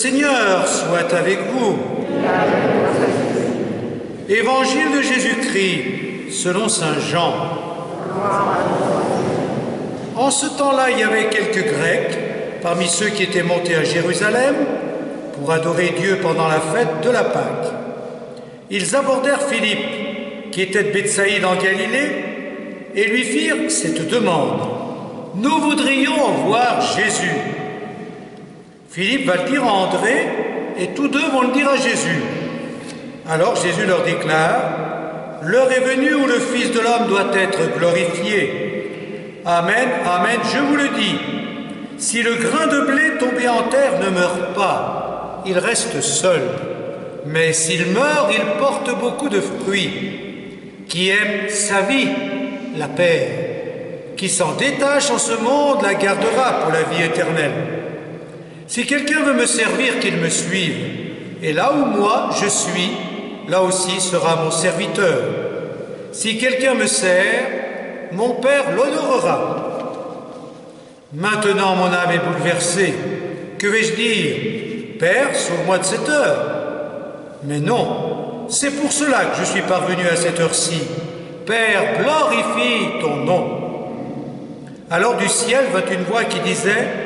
Seigneur soit avec vous. Évangile de Jésus-Christ selon saint Jean. En ce temps-là, il y avait quelques Grecs parmi ceux qui étaient montés à Jérusalem pour adorer Dieu pendant la fête de la Pâque. Ils abordèrent Philippe, qui était de Bethsaïde en Galilée, et lui firent cette demande. « Nous voudrions voir Jésus. » Philippe va le dire à André, et tous deux vont le dire à Jésus. Alors Jésus leur déclare, « L'heure est venue où le Fils de l'homme doit être glorifié. Amen, amen, je vous le dis. Si le grain de blé tombé en terre ne meurt pas, il reste seul. Mais s'il meurt, il porte beaucoup de fruits. Qui aime sa vie la perd. Qui s'en détache en ce monde la gardera pour la vie éternelle. Si quelqu'un veut me servir, qu'il me suive. Et là où moi je suis, là aussi sera mon serviteur. Si quelqu'un me sert, mon Père l'honorera. Maintenant mon âme est bouleversée. Que vais-je dire? Père, sauve-moi de cette heure. Mais non, c'est pour cela que je suis parvenu à cette heure-ci. Père, glorifie ton nom. Alors du ciel vint une voix qui disait,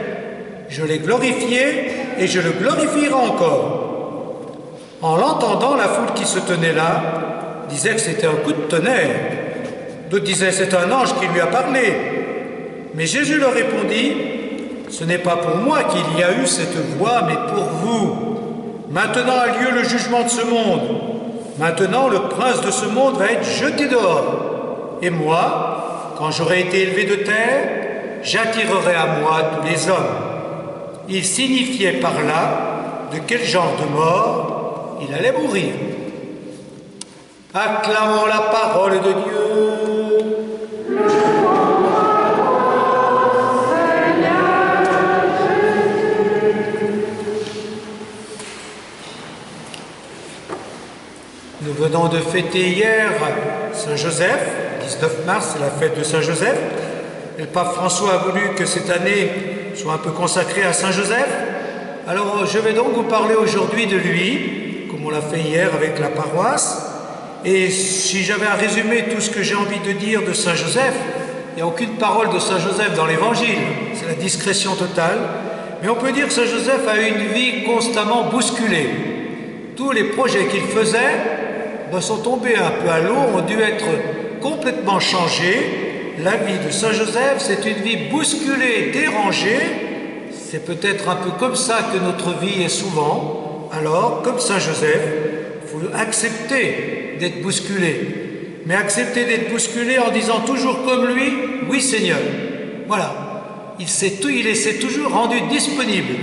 je l'ai glorifié et je le glorifierai encore. En l'entendant, la foule qui se tenait là disait que c'était un coup de tonnerre. D'autres disaient, c'est un ange qui lui a parlé. Mais Jésus leur répondit, ce n'est pas pour moi qu'il y a eu cette voix, mais pour vous. Maintenant a lieu le jugement de ce monde. Maintenant, le prince de ce monde va être jeté dehors. Et moi, quand j'aurai été élevé de terre, j'attirerai à moi tous les hommes. Il signifiait par là de quel genre de mort il allait mourir. Acclamons la parole de Dieu. Nous venons de fêter hier Saint-Joseph, 19 mars, c'est la fête de Saint-Joseph. Le pape François a voulu que cette année soit un peu consacrée à Saint-Joseph. Alors je vais donc vous parler aujourd'hui de lui, comme on l'a fait hier avec la paroisse. Et si j'avais à résumer tout ce que j'ai envie de dire de Saint-Joseph, il n'y a aucune parole de Saint-Joseph dans l'Évangile, c'est la discrétion totale. Mais on peut dire que Saint-Joseph a eu une vie constamment bousculée. Tous les projets qu'il faisait sont tombés un peu à l'eau, ont dû être complètement changés. La vie de Saint-Joseph, c'est une vie bousculée, dérangée. C'est peut-être un peu comme ça que notre vie est souvent. Alors, comme Saint-Joseph, il faut accepter d'être bousculé. Mais accepter d'être bousculé en disant toujours comme lui, oui Seigneur. Voilà. Il s'est toujours rendu disponible.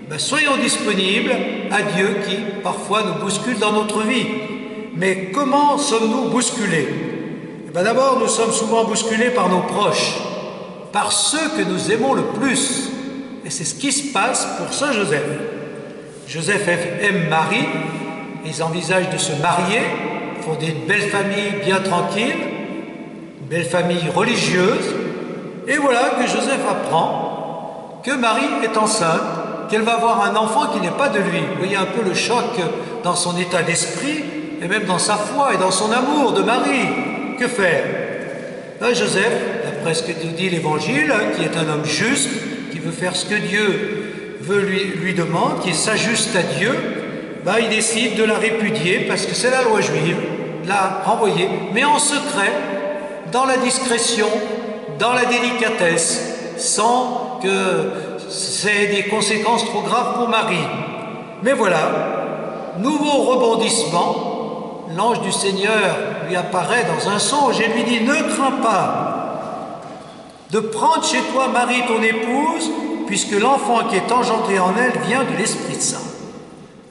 Ben, soyons disponibles à Dieu qui, parfois, nous bouscule dans notre vie. Mais comment sommes-nous bousculés? Ben, d'abord, nous sommes souvent bousculés par nos proches, par ceux que nous aimons le plus. Et c'est ce qui se passe pour Saint Joseph. Joseph aime Marie, ils envisagent de se marier, fonder une belle famille bien tranquille, une belle famille religieuse. Et voilà que Joseph apprend que Marie est enceinte, qu'elle va avoir un enfant qui n'est pas de lui. Vous voyez un peu le choc dans son état d'esprit, et même dans sa foi et dans son amour de Marie. Que faire? Joseph, d'après ce que nous dit l'Évangile, qui est un homme juste, qui veut faire ce que Dieu lui demande, qui s'ajuste à Dieu, il décide de la répudier parce que c'est la loi juive, la renvoyer, mais en secret, dans la discrétion, dans la délicatesse, sans que c'est des conséquences trop graves pour Marie. Mais voilà, nouveau rebondissement, l'ange du Seigneur lui apparaît dans un songe et lui dit « Ne crains pas de prendre chez toi Marie ton épouse, puisque l'enfant qui est engendré en elle vient de l'Esprit Saint. »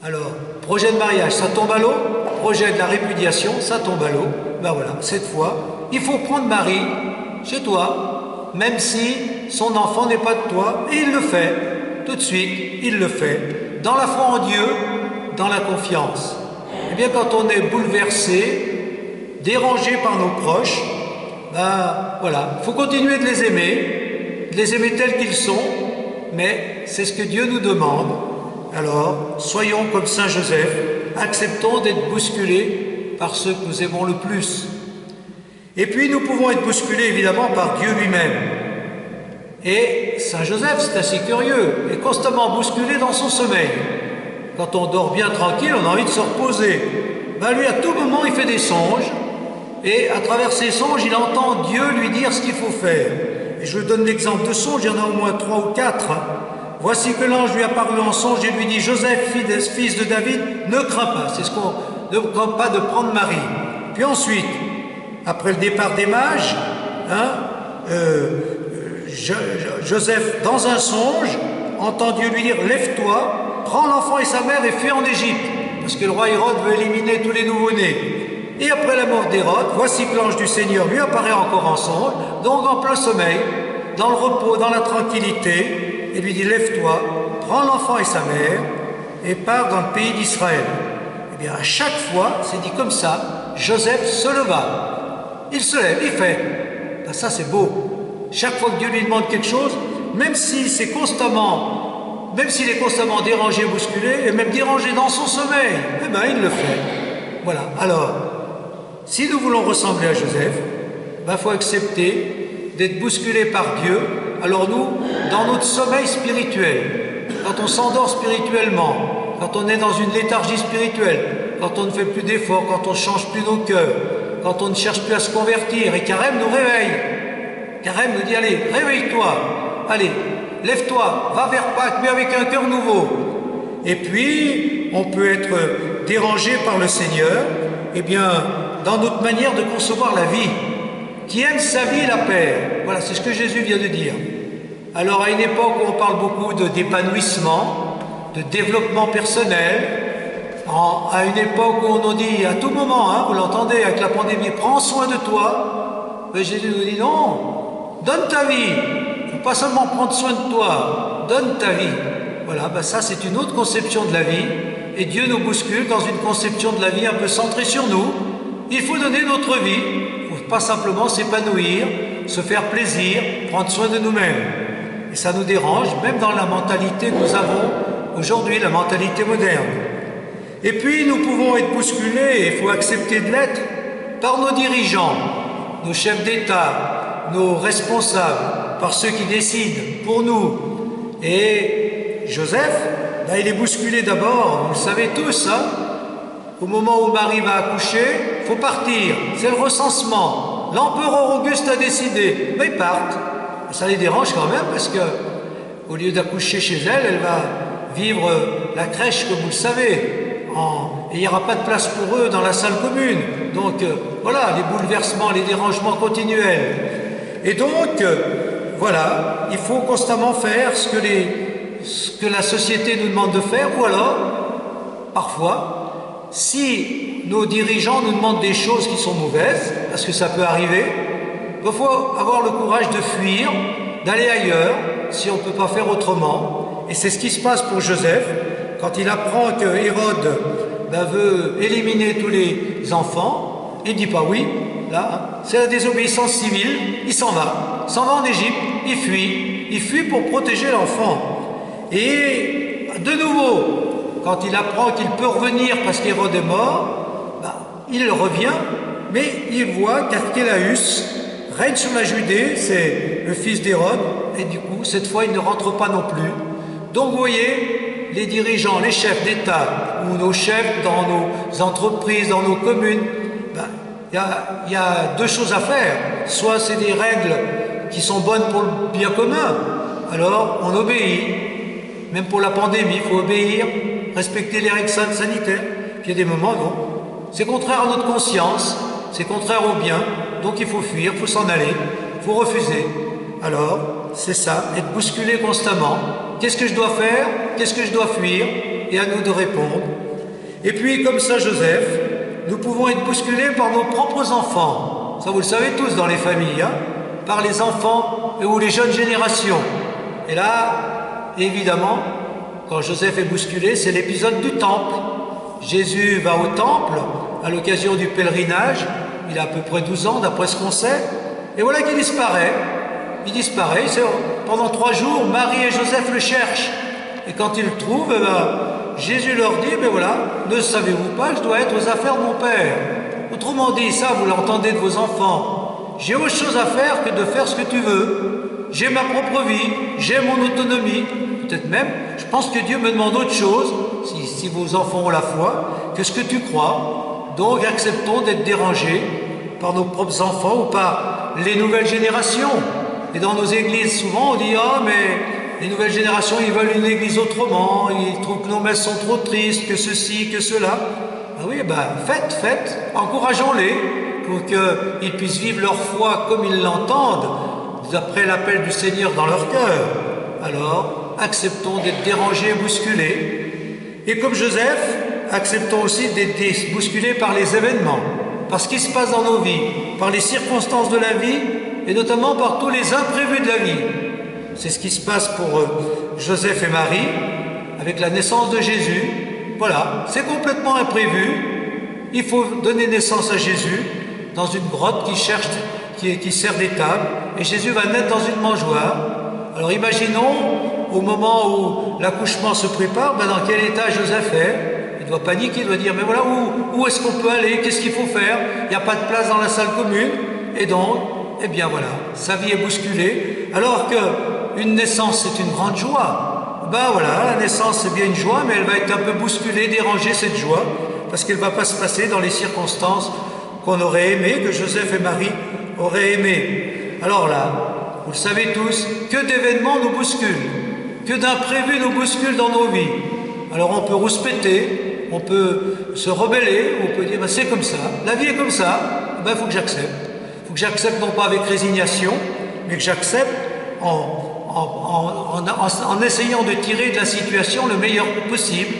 Alors, projet de mariage, ça tombe à l'eau. Projet de la répudiation, ça tombe à l'eau. Ben voilà, cette fois, il faut prendre Marie chez toi, même si son enfant n'est pas de toi, et il le fait. Tout de suite, il le fait. Dans la foi en Dieu, dans la confiance. Eh bien, quand on est bouleversé, dérangé par nos proches, voilà, il faut continuer de les aimer tels qu'ils sont, mais c'est ce que Dieu nous demande. Alors, soyons comme Saint Joseph, acceptons d'être bousculés par ceux que nous aimons le plus. Et puis, nous pouvons être bousculés, évidemment, par Dieu lui-même. Et Saint Joseph, c'est assez curieux, est constamment bousculé dans son sommeil. Quand on dort bien tranquille, on a envie de se reposer. Ben lui, à tout moment, il fait des songes, et à travers ces songes, il entend Dieu lui dire ce qu'il faut faire. Et je vous donne l'exemple de songe, il y en a au moins 3 ou 4. Voici que l'ange lui apparut en songe et lui dit, Joseph, fils de David, ne crains pas. C'est ce qu'on ne craint pas de prendre Marie. Puis ensuite, après le départ des mages, Joseph, dans un songe, entend Dieu lui dire, lève-toi, prends l'enfant et sa mère et fuis en Égypte, parce que le roi Hérode veut éliminer tous les nouveau-nés. Et après la mort d'Hérode, voici que l'ange du Seigneur lui apparaît encore en songe, donc en plein sommeil, dans le repos, dans la tranquillité, et lui dit, lève-toi, prends l'enfant et sa mère, et pars dans le pays d'Israël. Eh bien, à chaque fois, c'est dit comme ça, Joseph se leva. Il se lève, il fait. Ben, ça, c'est beau. Chaque fois que Dieu lui demande quelque chose, même s'il est constamment dérangé, bousculé, et même dérangé dans son sommeil, eh bien, il le fait. Voilà. Alors, si nous voulons ressembler à Joseph, il faut accepter d'être bousculé par Dieu. Alors nous, dans notre sommeil spirituel, quand on s'endort spirituellement, quand on est dans une léthargie spirituelle, quand on ne fait plus d'efforts, quand on ne change plus nos cœurs, quand on ne cherche plus à se convertir, et Carême nous réveille. Carême nous dit, allez, réveille-toi, allez, lève-toi, va vers Pâques, mais avec un cœur nouveau. Et puis, on peut être dérangé par le Seigneur, eh bien, dans notre manière de concevoir la vie. Qui aime sa vie la perd. Voilà, c'est ce que Jésus vient de dire. Alors, à une époque où on parle beaucoup d'épanouissement, de développement personnel, à une époque où on nous dit à tout moment, vous l'entendez avec la pandémie, prends soin de toi, ben Jésus nous dit non, donne ta vie, il ne faut pas seulement prendre soin de toi, donne ta vie. Voilà, ça c'est une autre conception de la vie, et Dieu nous bouscule dans une conception de la vie un peu centrée sur nous. Il faut donner notre vie, il ne faut pas simplement s'épanouir, se faire plaisir, prendre soin de nous-mêmes. Et ça nous dérange, même dans la mentalité que nous avons aujourd'hui, la mentalité moderne. Et puis nous pouvons être bousculés, et il faut accepter de l'être, par nos dirigeants, nos chefs d'État, nos responsables, par ceux qui décident pour nous. Et Joseph, il est bousculé d'abord, vous le savez tous, au moment où Marie va accoucher, il faut partir, c'est le recensement. L'empereur Auguste a décidé, mais ils partent. Ça les dérange quand même parce que, au lieu d'accoucher chez elle, elle va vivre la crèche, comme vous le savez. Et il n'y aura pas de place pour eux dans la salle commune. Donc voilà, les bouleversements, les dérangements continuels. Et donc, voilà, il faut constamment faire ce que la société nous demande de faire, ou alors, parfois, si nos dirigeants nous demandent des choses qui sont mauvaises, parce que ça peut arriver, il faut avoir le courage de fuir, d'aller ailleurs, si on ne peut pas faire autrement. Et c'est ce qui se passe pour Joseph, quand il apprend que Hérode veut éliminer tous les enfants, il ne dit pas oui, là, c'est la désobéissance civile, il s'en va en Égypte, il fuit pour protéger l'enfant. Et de nouveau, quand il apprend qu'il peut revenir parce qu'Hérode est mort, il revient, mais il voit qu'Archélaüs règne sur la Judée, c'est le fils d'Hérode, et du coup, cette fois, il ne rentre pas non plus. Donc, vous voyez, les dirigeants, les chefs d'État, ou nos chefs dans nos entreprises, dans nos communes, il y a deux choses à faire. Soit c'est des règles qui sont bonnes pour le bien commun, alors on obéit. Même pour la pandémie, il faut obéir, respecter les règles sanitaires. Puis il y a des moments, non. C'est contraire à notre conscience, c'est contraire au bien, donc il faut fuir, il faut s'en aller, il faut refuser. Alors, c'est ça, être bousculé constamment. Qu'est-ce que je dois faire? Qu'est-ce que je dois fuir? Et à nous de répondre. Et puis, comme ça, Joseph, nous pouvons être bousculés par nos propres enfants. Ça, vous le savez tous dans les familles, par les enfants ou les jeunes générations. Et là, évidemment, quand Joseph est bousculé, c'est l'épisode du temple. Jésus va au temple à l'occasion du pèlerinage. Il a à peu près 12 ans, d'après ce qu'on sait. Et voilà qu'il disparaît. Il disparaît. Pendant 3 jours, Marie et Joseph le cherchent. Et quand ils le trouvent, Jésus leur dit, mais voilà, ne savez-vous pas que je dois être aux affaires de mon Père? Autrement dit, ça vous l'entendez de vos enfants. J'ai autre chose à faire que de faire ce que tu veux. J'ai ma propre vie, j'ai mon autonomie. Peut-être même, je pense que Dieu me demande autre chose, si vos enfants ont la foi, que ce que tu crois. Donc acceptons d'être dérangés par nos propres enfants ou par les nouvelles générations. Et dans nos églises, souvent, on dit « Ah, mais les nouvelles générations, ils veulent une église autrement, ils trouvent que nos messes sont trop tristes, que ceci, que cela. » Ah oui, faites, encourageons-les pour qu'ils puissent vivre leur foi comme ils l'entendent, d'après l'appel du Seigneur dans leur cœur. Alors, acceptons d'être dérangés et bousculés. Et comme Joseph, acceptons aussi d'être bousculés par les événements, par ce qui se passe dans nos vies, par les circonstances de la vie, et notamment par tous les imprévus de la vie. C'est ce qui se passe pour Joseph et Marie, avec la naissance de Jésus. Voilà, c'est complètement imprévu. Il faut donner naissance à Jésus dans une grotte qui sert d'étable, et Jésus va naître dans une mangeoire. Alors imaginons, au moment où l'accouchement se prépare, dans quel état Joseph est. Il doit paniquer, il doit dire, mais voilà, où est-ce qu'on peut aller? Qu'est-ce qu'il faut faire? Il n'y a pas de place dans la salle commune. Et donc, eh bien voilà, sa vie est bousculée. Alors qu'une naissance, c'est une grande joie. Voilà, la naissance, c'est bien une joie, mais elle va être un peu bousculée, dérangée, cette joie, parce qu'elle ne va pas se passer dans les circonstances qu'on aurait aimé, que Joseph et Marie auraient aimé. Alors là, vous le savez tous, que d'événements nous bousculent, que d'imprévus nous bousculent dans nos vies. Alors on peut rouspéter, on peut se rebeller, on peut dire c'est comme ça, la vie est comme ça, il faut que j'accepte. Il faut que j'accepte non pas avec résignation, mais que j'accepte en essayant de tirer de la situation le meilleur possible.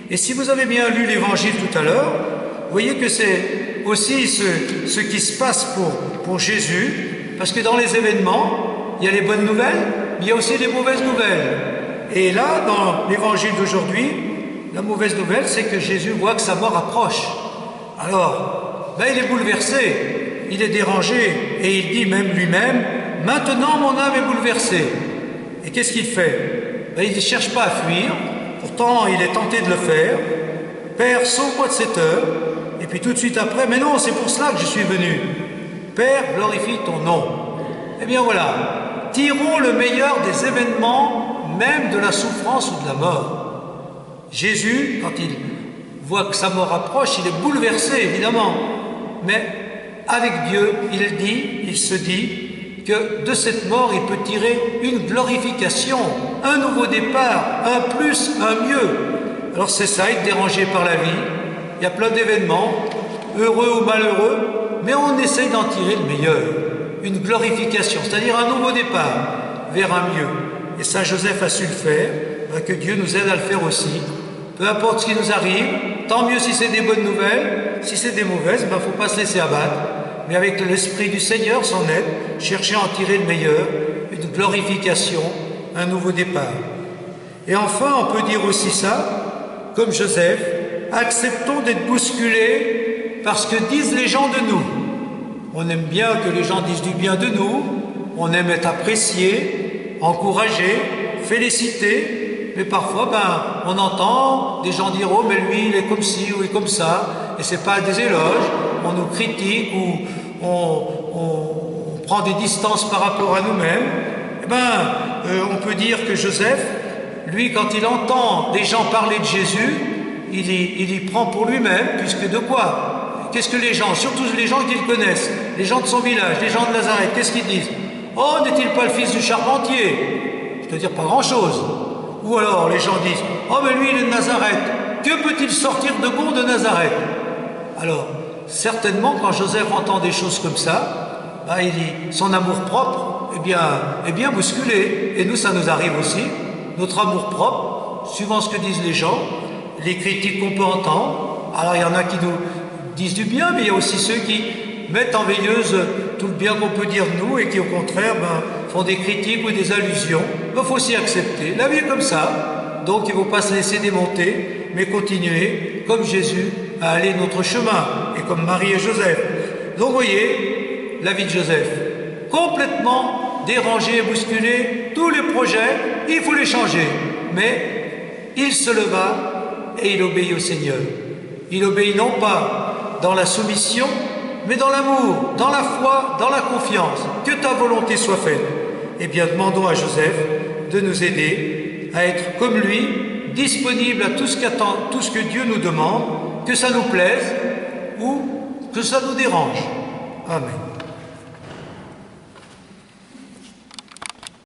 Et si vous avez bien lu l'évangile tout à l'heure, vous voyez que c'est aussi ce qui se passe pour Jésus, parce que dans les événements, il y a les bonnes nouvelles, mais il y a aussi les mauvaises nouvelles. Et là, dans l'évangile d'aujourd'hui, la mauvaise nouvelle, c'est que Jésus voit que sa mort approche. Alors, il est bouleversé, il est dérangé, et il dit même lui-même, « Maintenant, mon âme est bouleversée. » Et qu'est-ce qu'il fait? Il ne cherche pas à fuir, pourtant il est tenté de le faire. « Père, sauve-moi de cette heure. » Et puis tout de suite après, « Mais non, c'est pour cela que je suis venu. Père, glorifie ton nom. » Eh bien voilà, tirons le meilleur des événements, même de la souffrance ou de la mort. Jésus, quand il voit que sa mort approche, il est bouleversé, évidemment. Mais avec Dieu, il se dit que de cette mort, il peut tirer une glorification, un nouveau départ, un plus, un mieux. Alors c'est ça, être dérangé par la vie. Il y a plein d'événements, heureux ou malheureux, mais on essaye d'en tirer le meilleur. Une glorification, c'est-à-dire un nouveau départ vers un mieux. Et Saint Joseph a su le faire, que Dieu nous aide à le faire aussi. Peu importe ce qui nous arrive, tant mieux si c'est des bonnes nouvelles, si c'est des mauvaises, il ne faut pas se laisser abattre. Mais avec l'Esprit du Seigneur, son aide, chercher à en tirer le meilleur, une glorification, un nouveau départ. Et enfin, on peut dire aussi ça, comme Joseph, acceptons d'être bousculés par ce que disent les gens de nous. On aime bien que les gens disent du bien de nous, on aime être apprécié, encouragé, félicité, mais parfois on entend des gens dire « Oh, mais lui, il est comme ci ou il est comme ça », et ce n'est pas des éloges, on nous critique ou on prend des distances par rapport à nous-mêmes. On peut dire que Joseph, lui, quand il entend des gens parler de Jésus, il y prend pour lui-même, puisque de quoi? Qu'est-ce que les gens, surtout les gens qu'il connaissent, les gens de son village, les gens de Nazareth, qu'est-ce qu'ils disent? Oh, n'est-il pas le fils du charpentier? Je veux dire, pas grand-chose. Ou alors, les gens disent, oh, mais lui, il est de Nazareth. Que peut-il sortir de bon de Nazareth? Alors, certainement, quand Joseph entend des choses comme ça, il dit, son amour-propre est bien bousculé. Et nous, ça nous arrive aussi. Notre amour-propre, suivant ce que disent les gens, les critiques qu'on peut entendre. Alors, il y en a qui nous disent du bien, mais il y a aussi ceux qui mettent en veilleuse tout le bien qu'on peut dire de nous et qui, au contraire, font des critiques ou des allusions. Il faut aussi accepter. La vie est comme ça. Donc, il ne faut pas se laisser démonter, mais continuer, comme Jésus, à aller notre chemin, et comme Marie et Joseph. Donc, vous voyez, la vie de Joseph, complètement dérangé et bousculé, tous les projets, il faut les changer. Mais il se leva et il obéit au Seigneur. Il obéit non pas dans la soumission, mais dans l'amour, dans la foi, dans la confiance. Que ta volonté soit faite. Eh bien, demandons à Joseph de nous aider à être comme lui, disponible à tout ce que Dieu nous demande, que ça nous plaise ou que ça nous dérange. Amen.